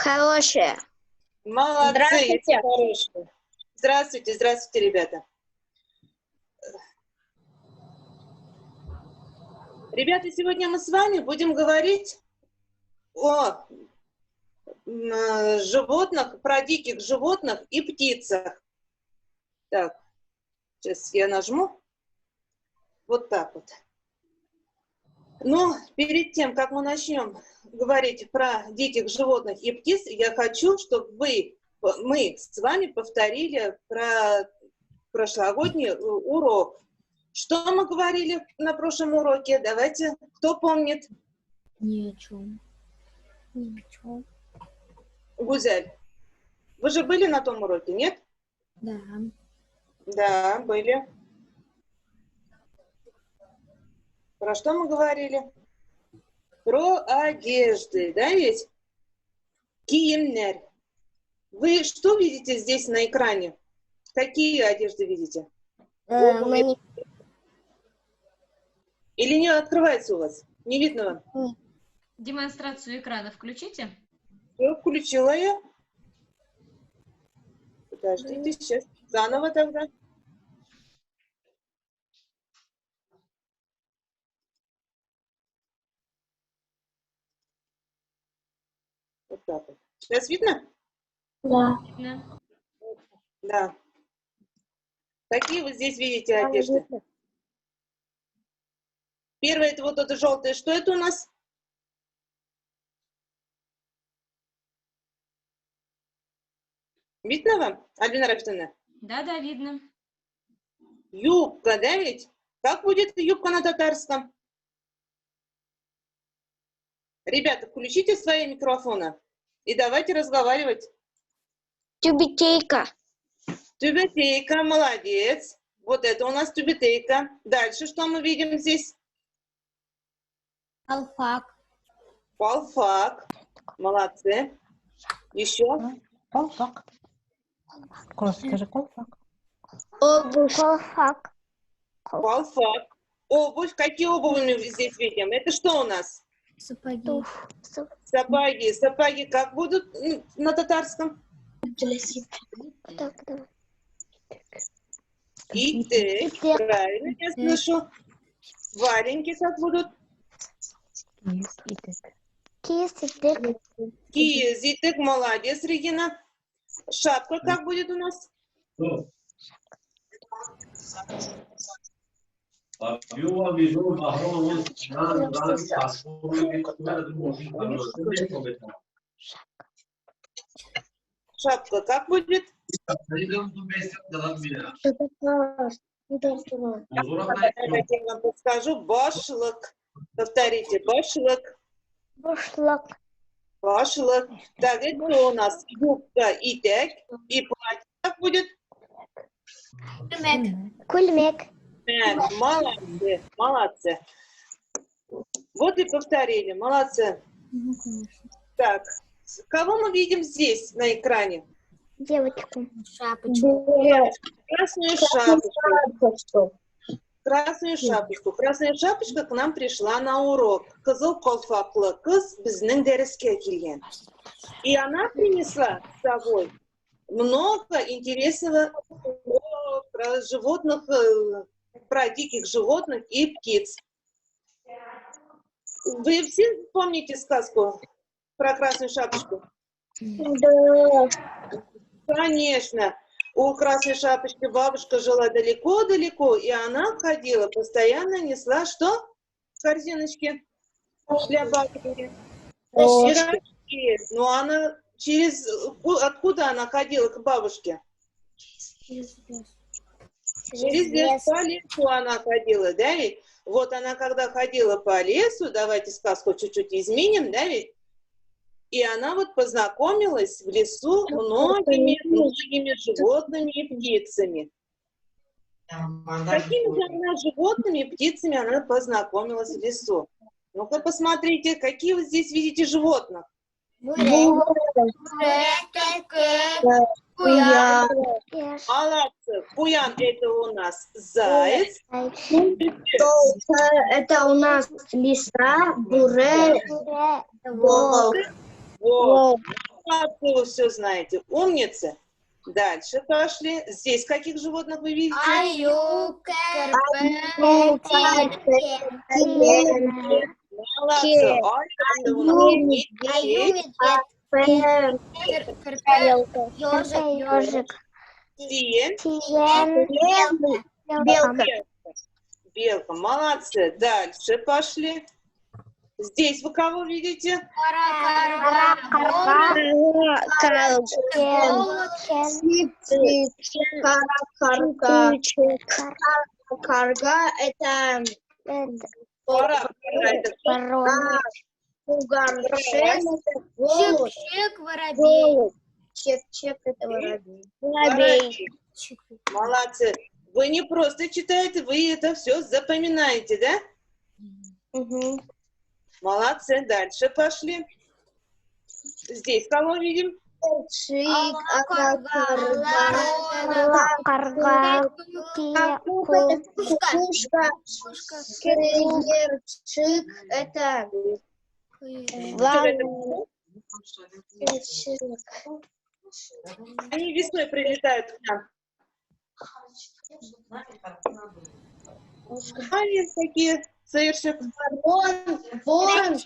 Хорошая. Молодцы, Здравствуйте. хорошие. Здравствуйте, здравствуйте, ребята. Ребята, сегодня мы с вами будем говорить о животных, про диких животных и птицах. Так, сейчас я нажму. Вот так вот. Но перед тем, как мы начнем говорить про диких животных и птиц, я хочу, чтобы мы с вами повторили про прошлогодний урок. Что мы говорили на прошлом уроке? Давайте, кто помнит? Ни о чем. Ни о чем. Гузель, вы же были на том уроке, нет? Да. Да, были. Про что мы говорили? Про одежды, да ведь? Киимнер. Вы что видите здесь на экране? Какие одежды видите? Или не открывается у вас? Не видно вам? Демонстрацию экрана включите. Все, включила я. Подождите, сейчас. Заново тогда. Вот так вот. Сейчас видно? Да. Видно. Да. Какие вы здесь видите одежды? Первое, это вот это желтое. Что это у нас? Видно вам, Альбина Рафтовна? Да, видно. Юбка, да ведь? Как будет юбка на татарском? Ребята, включите свои микрофоны и давайте разговаривать. Тюбетейка. Тюбетейка, молодец. Вот это у нас тюбетейка. Дальше что мы видим здесь? Колфак. Колфак. Молодцы. Еще? Колфак. Скажи колфак. Обувь. Колфак. Колфак. Обувь. Какие обуви мы здесь видим? Это что у нас? Сапоги. Сапоги. Сапоги как будут на татарском? Итек. Правильно я слышу. Валенки как будут? Киситек. Кизитек. Молодец, Регина. Шапка как будет у нас? Шапка как будет? Я вам подскажу. Башлык. Повторите. Башлык. Бушлак. Башлык. Так, это у нас юбка, итек. И платье как будет? Кульмек. Молодцы, молодцы. Вот и повторили. Молодцы. Так, кого мы видим здесь на экране? Девочку. Шапочку. Красную шапочку. Красную шапочку. Красная шапочка к нам пришла на урок. Кызыл колфаклы кыз біздің дәріске келген. И она принесла с собой много интересного про животных, про диких животных и птиц. Вы все помните сказку про красную шапочку? Да. Конечно. У красной шапочки бабушка жила далеко-далеко, и она ходила, постоянно несла что? Корзиночки для бабушки. Пирожки. Но она откуда она ходила к бабушке? Через лес. По лесу она ходила, да ведь? Вот она когда ходила по лесу, давайте сказку чуть-чуть изменим, да ведь? И она вот познакомилась в лесу многими животными и птицами. Какими же она животными и птицами она познакомилась в лесу? Ну-ка посмотрите, какие вы здесь видите животных? Куян. Молодцы. Куян это у нас заяц. Это у нас лиса, буре, волк. Вот. Молодцы, вы все знаете. Умницы. Дальше пошли. Здесь каких животных вы видите? Аюк, Молодцы. Оленя у нас есть. ежик, Сиен. белка, Белка. Молодцы. Дальше пошли. Здесь вы кого видите? карга это Пора. чек, воробей. Чек это воробей. Молодцы. Вы не просто читаете, вы это все запоминаете, да? Молодцы. Дальше пошли. Здесь кого видим? Сверчик это Они весной прилетают к нам. Они такие, совершенно. ворон,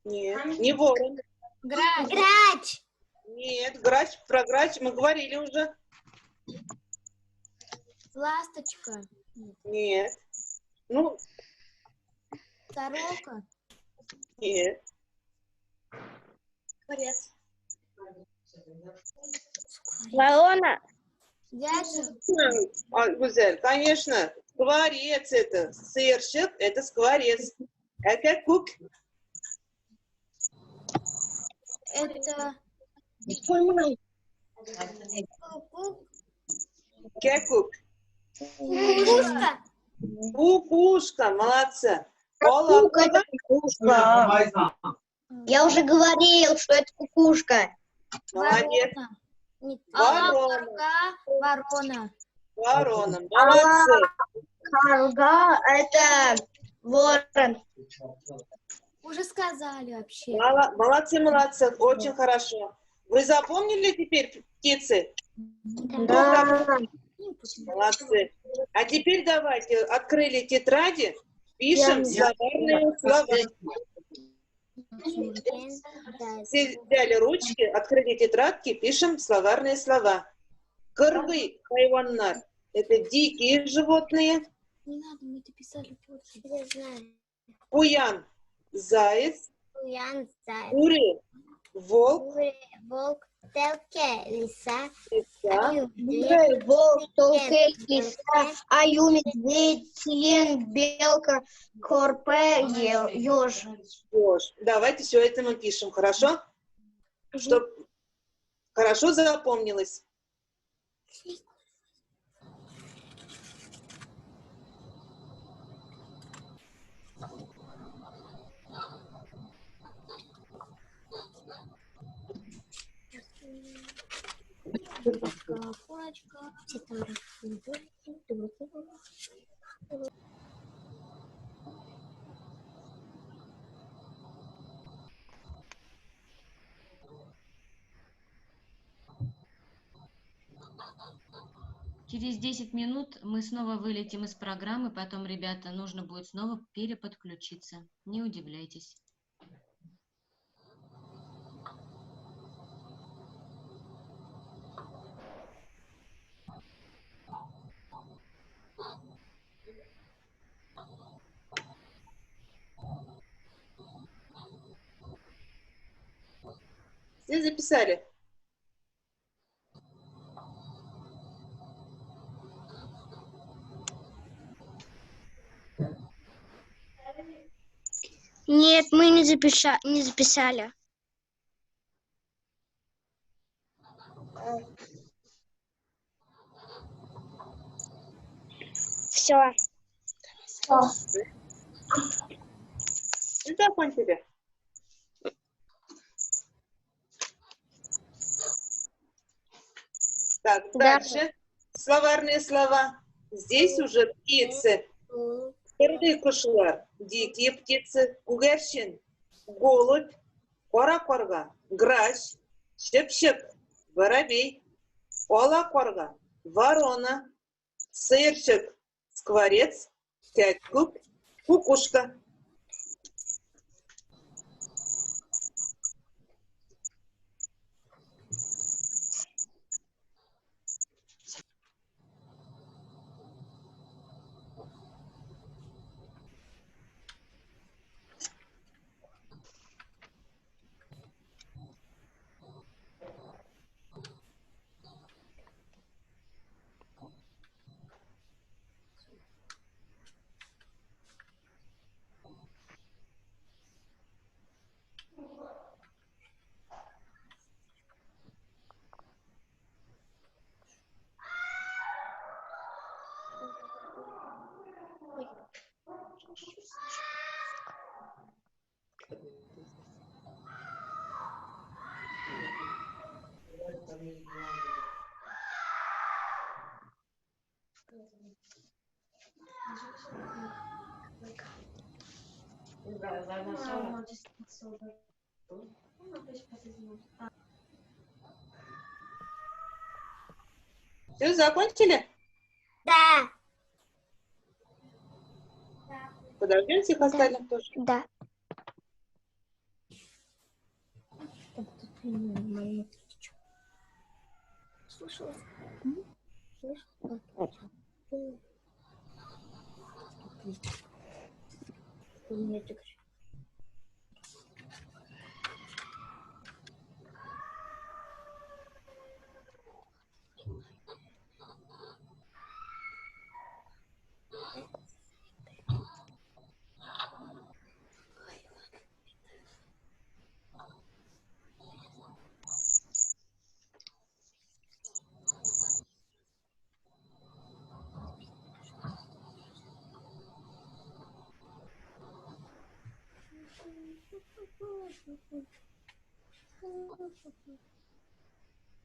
Нет, не ворон. грач, Нет, грач, про грач мы говорили уже. ласточка, Нет. Ну, сорока, нет. ворона, дятел, Гузель, конечно, скворец это. Сырщик это скворец. А какук? это Какук. кукушка, Кукушка, молодцы. Я уже говорил, что это кукушка. Молодец. Ворона. Ворона, молодцы. Карга это ворон. Уже сказали вообще. Молодцы, молодцы, очень хорошо. Вы запомнили теперь птицы? Да. Молодцы. А теперь давайте, открыли тетради, пишем словарные слова. Все взяли ручки, открыли тетрадки, пишем словарные слова. Кыргый хайваннар – это дикие животные. Не надо, мы это писали позже. Я знаю. Куян – заяц. Куян, заяц. Кури – волк. Волк, телке, лиса. Лиса. Волк, телке, лиса. Аю, медведь, сиен, белка, корпе, еж. Ёж. Давайте все это мы пишем, хорошо? Чтоб хорошо запомнилось. Через 10 минут мы снова вылетим из программы, потом, ребята, нужно будет снова переподключиться. Не удивляйтесь. Все записали? Нет, мы не записали. Все. Закончили? Так, дальше. Словарные слова. Здесь уже птицы. Кыргый кушылар, дикие птицы, кугершин, голубь, кора-корга, грач, Шепшек, воробей. Ола-корга, ворона. Сырчик, скворец. Тятьгук, кукушка. Все, закончили? Да. Подождем всех остальных тоже. Да. Слушай.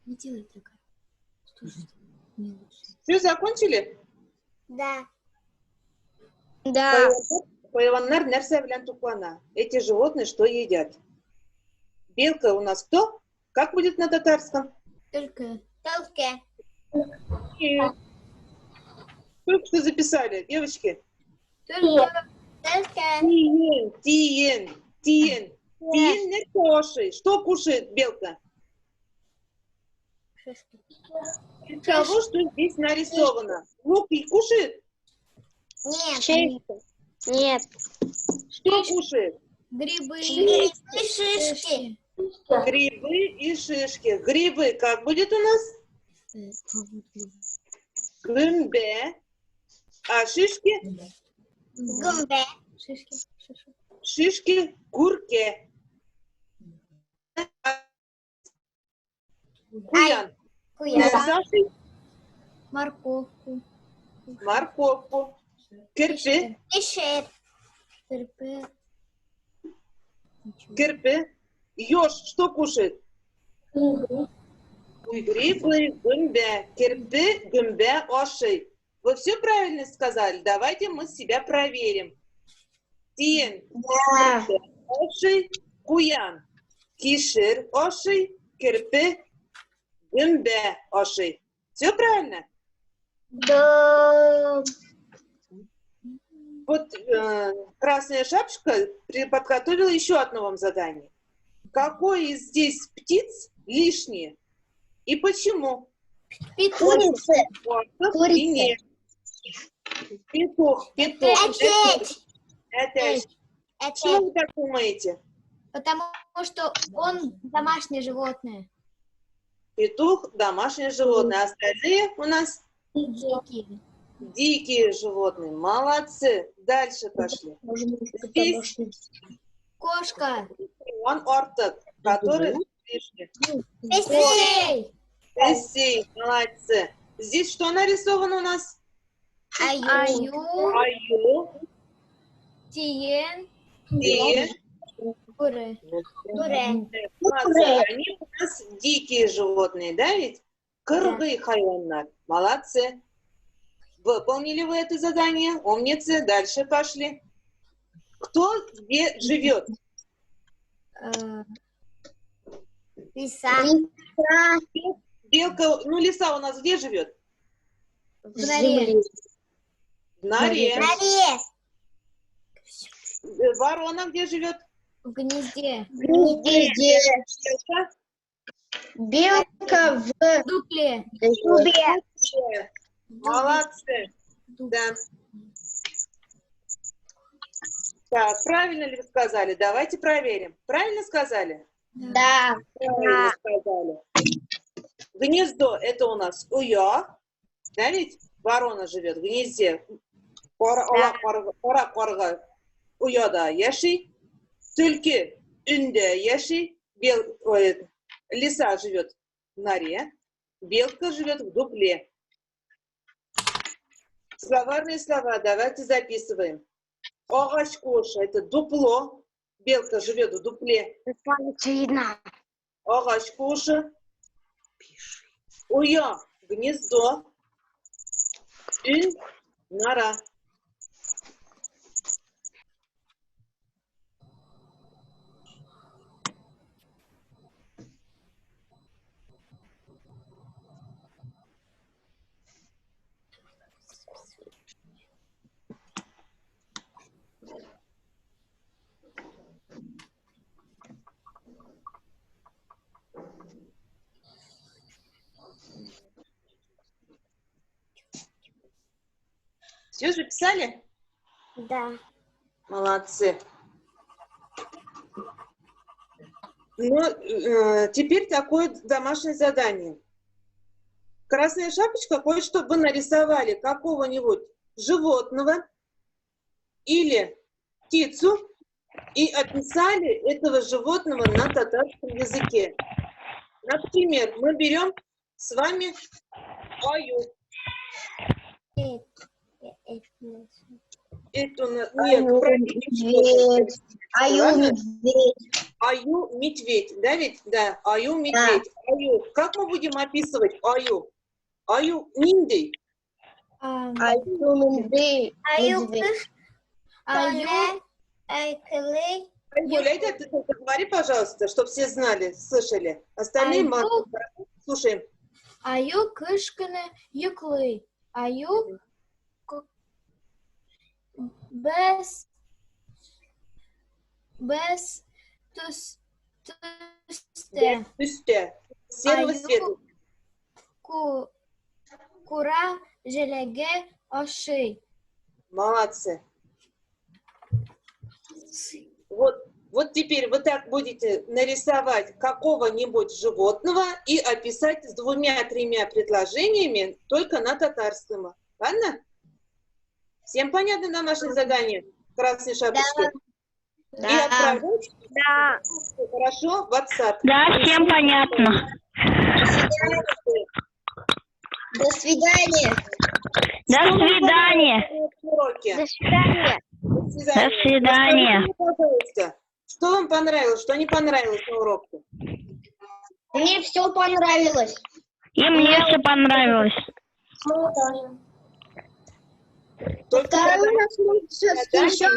Не делай так. Все, закончили? Да. Да. Hayvanlar нәрсә белән туклана? Эти животные что едят? Белка у нас кто? Как будет на татарском? Только. Только что записали, девочки. Только. Тиен. Тиен не кушает. Что кушает белка? Из того, что здесь нарисовано. Лук и кушает? Нет. Нет. Что кушает? Грибы и шишки. Грибы и шишки. Грибы как будет у нас? Гымбе. А шишки? Гумбе. Шишки курке. Куян. Саши Морковку. морковку. Кирпи. Кирпи. Ёж что кушает? Грибы, гымбе. Кирпи, гымбе, оши. Вы все правильно сказали? Давайте мы себя проверим. Тиен. Оши, куян. Кишир, оши, кирпи, гымбе, оши. Все правильно? Да. Вот Красная Шапочка подготовила еще одно вам задание. Какой из здесь птиц лишнее? И почему? Курица. И нет. Петух. Опять. Почему вы так думаете? Потому что он домашнее животное. Петух – домашнее животное. А остальные у нас Дикие. дикие животные. Молодцы. Дальше пошли. Здесь Кошка. он орток, который лишний. Эссей. Молодцы. Здесь что нарисовано у нас? Аю. Тиен. И Куры. молодцы. Они у нас дикие животные, да ведь? Кыргый хайваннар. Молодцы. Выполнили вы это задание? Умницы. Дальше пошли. Кто где живет? Лиса. Белка, ну лиса у нас где живет? В норе. В норе. норе. Ворона где живет? В гнезде. Белка? Белка в В дупле. дубе. Молодцы. Да. Так, правильно ли вы сказали? Давайте проверим. Правильно сказали? Да. Правильно сказали. Гнездо — это у нас уя. Да ведь? Ворона живет в гнезде. Қора уяда яши. Түлкі үнде яши. Лиса живет в норе. Белка живет в дупле. Словарные слова давайте записываем. Ағаш коша — это дупло. Белка живет в дупле. Ағаш коша. Уя — гнездо. Ün — нора. Все же писали? Да. Молодцы. Ну, теперь такое домашнее задание. Красная шапочка хочет, чтобы вы нарисовали какого-нибудь животного или птицу и описали этого животного на татарском языке. Например, мы берем с вами аю. Нет, Медведь. Аю медведь, да ведь? Да, аю медведь. Аю. Как мы будем описывать аю? Аю ниндей. Медведь. Юля, ты говори, пожалуйста, чтобы все знали, слышали. Остальные мало. Слушаем. Аю кышканы юклы. Аю без тусте. Түсте. Серого Аю цвета. Кура желеге оши. Молодцы. Вот теперь вы так будете нарисовать какого-нибудь животного и описать с 2-3 предложениями только на татарском. Ладно? Всем понятно домашнее задание? Красной шапочки? Да. И отправлять? Да. Хорошо? В WhatsApp. Да, всем понятно. До свидания. До свидания. Уроки. До свидания. До До свидания. Расскажите мне, пожалуйста, что вам понравилось, что не понравилось на уроке? Мне все понравилось. И мне все понравилось. Мне тоже. Только Второй раз мы задание еще